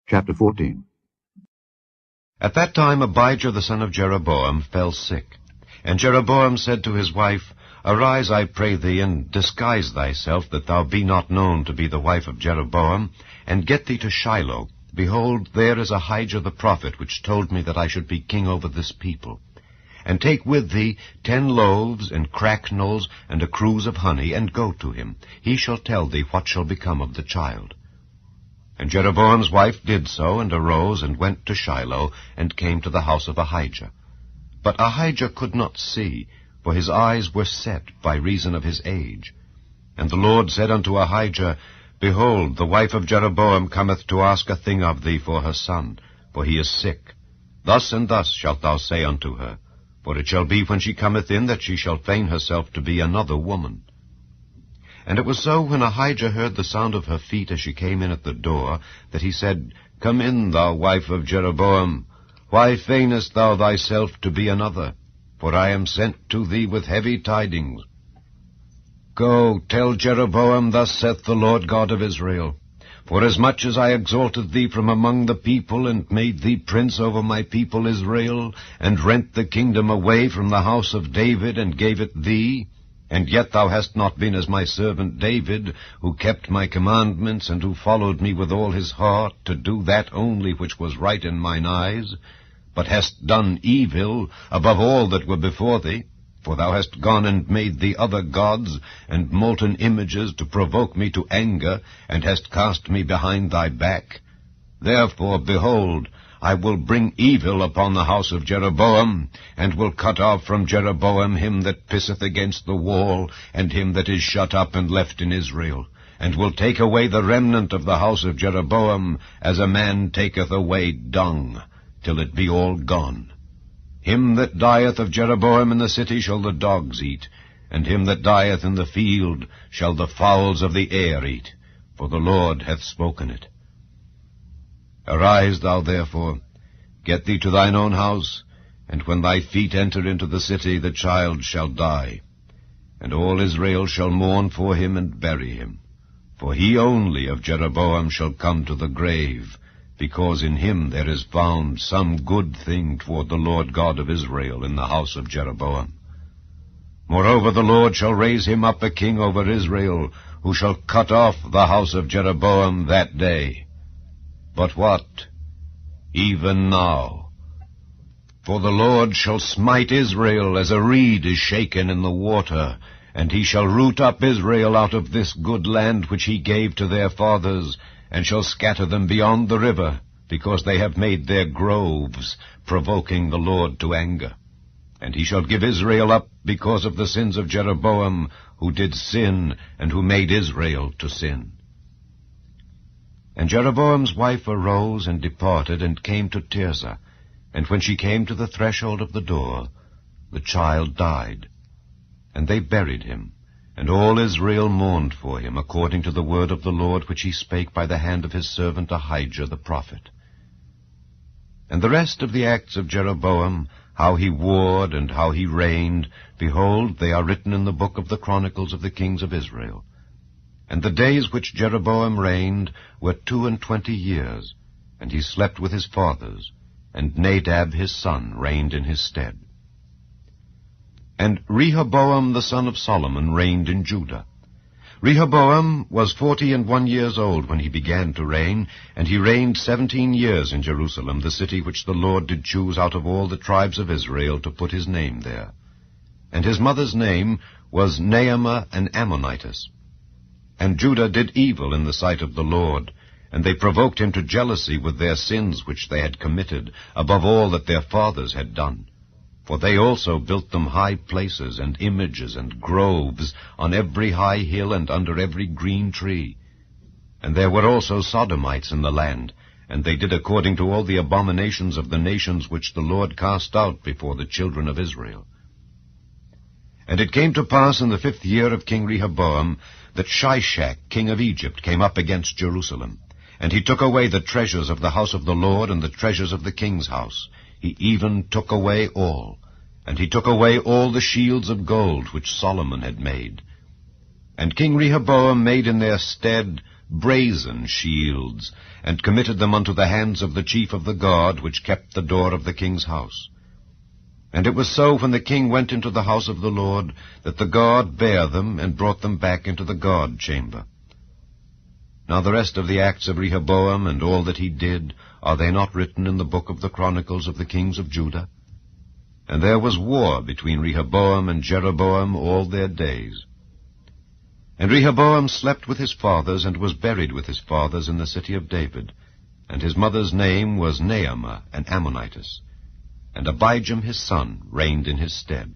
Chapter 14. At that time Abijah the son of Jeroboam fell sick. And Jeroboam said to his wife, Arise, I pray thee, and disguise thyself, that thou be not known to be the wife of Jeroboam, and get thee to Shiloh. Behold, there is Ahijah the prophet, which told me that I should be king over this people. And take with thee 10 loaves, and cracknels, and a cruse of honey, and go to him. He shall tell thee what shall become of the child. And Jeroboam's wife did so, and arose, and went to Shiloh, and came to the house of Ahijah. But Ahijah could not see, for his eyes were set by reason of his age. And the Lord said unto Ahijah, Behold, the wife of Jeroboam cometh to ask a thing of thee for her son, for he is sick. Thus and thus shalt thou say unto her, for it shall be when she cometh in that she shall feign herself to be another woman. And it was so, when Ahijah heard the sound of her feet as she came in at the door, that he said, Come in, thou wife of Jeroboam. Why feignest thou thyself to be another? For I am sent to thee with heavy tidings. Go, tell Jeroboam, Thus saith the Lord God of Israel, Forasmuch as I exalted thee from among the people, and made thee prince over my people Israel, and rent the kingdom away from the house of David, and gave it thee, and yet thou hast not been as my servant David, who kept my commandments, and who followed me with all his heart, to do that only which was right in mine eyes, but hast done evil above all that were before thee. For thou hast gone and made thee other gods, and molten images, to provoke me to anger, and hast cast me behind thy back. Therefore, behold, I will bring evil upon the house of Jeroboam, and will cut off from Jeroboam him that pisseth against the wall, and him that is shut up and left in Israel, and will take away the remnant of the house of Jeroboam, as a man taketh away dung, till it be all gone. Him that dieth of Jeroboam in the city shall the dogs eat, and him that dieth in the field shall the fowls of the air eat, for the Lord hath spoken it. Arise thou therefore, get thee to thine own house, and when thy feet enter into the city, the child shall die, and all Israel shall mourn for him and bury him. For he only of Jeroboam shall come to the grave, because in him there is found some good thing toward the Lord God of Israel in the house of Jeroboam. Moreover, the Lord shall raise him up a king over Israel, who shall cut off the house of Jeroboam that day. But what? Even now. For the Lord shall smite Israel as a reed is shaken in the water, and he shall root up Israel out of this good land which he gave to their fathers, and shall scatter them beyond the river, because they have made their groves, provoking the Lord to anger. And he shall give Israel up because of the sins of Jeroboam, who did sin, and who made Israel to sin. And Jeroboam's wife arose and departed, and came to Tirzah. And when she came to the threshold of the door, the child died. And they buried him, and all Israel mourned for him, according to the word of the Lord which he spake by the hand of his servant Ahijah the prophet. And the rest of the acts of Jeroboam, how he warred and how he reigned, behold, they are written in the book of the Chronicles of the kings of Israel. And the days which Jeroboam reigned were 22 years, and he slept with his fathers, and Nadab his son reigned in his stead. And Rehoboam the son of Solomon reigned in Judah. Rehoboam was 41 years old when he began to reign, and he reigned 17 years in Jerusalem, the city which the Lord did choose out of all the tribes of Israel to put his name there. And his mother's name was Naamah an Ammonitess. And Judah did evil in the sight of the Lord, and they provoked him to jealousy with their sins which they had committed, above all that their fathers had done. For they also built them high places, and images, and groves, on every high hill, and under every green tree. And there were also Sodomites in the land, and they did according to all the abominations of the nations which the Lord cast out before the children of Israel. And it came to pass in the 5th year of King Rehoboam, that Shishak king of Egypt came up against Jerusalem. And he took away the treasures of the house of the Lord, and the treasures of the king's house. He even took away all. And he took away all the shields of gold which Solomon had made. And King Rehoboam made in their stead brazen shields, and committed them unto the hands of the chief of the guard, which kept the door of the king's house. And it was so, when the king went into the house of the Lord, that the guard bare them, and brought them back into the guard chamber. Now the rest of the acts of Rehoboam, and all that he did, are they not written in the book of the Chronicles of the kings of Judah? And there was war between Rehoboam and Jeroboam all their days. And Rehoboam slept with his fathers, and was buried with his fathers in the city of David. And his mother's name was Naamah, an Ammonitess. And Abijam his son reigned in his stead.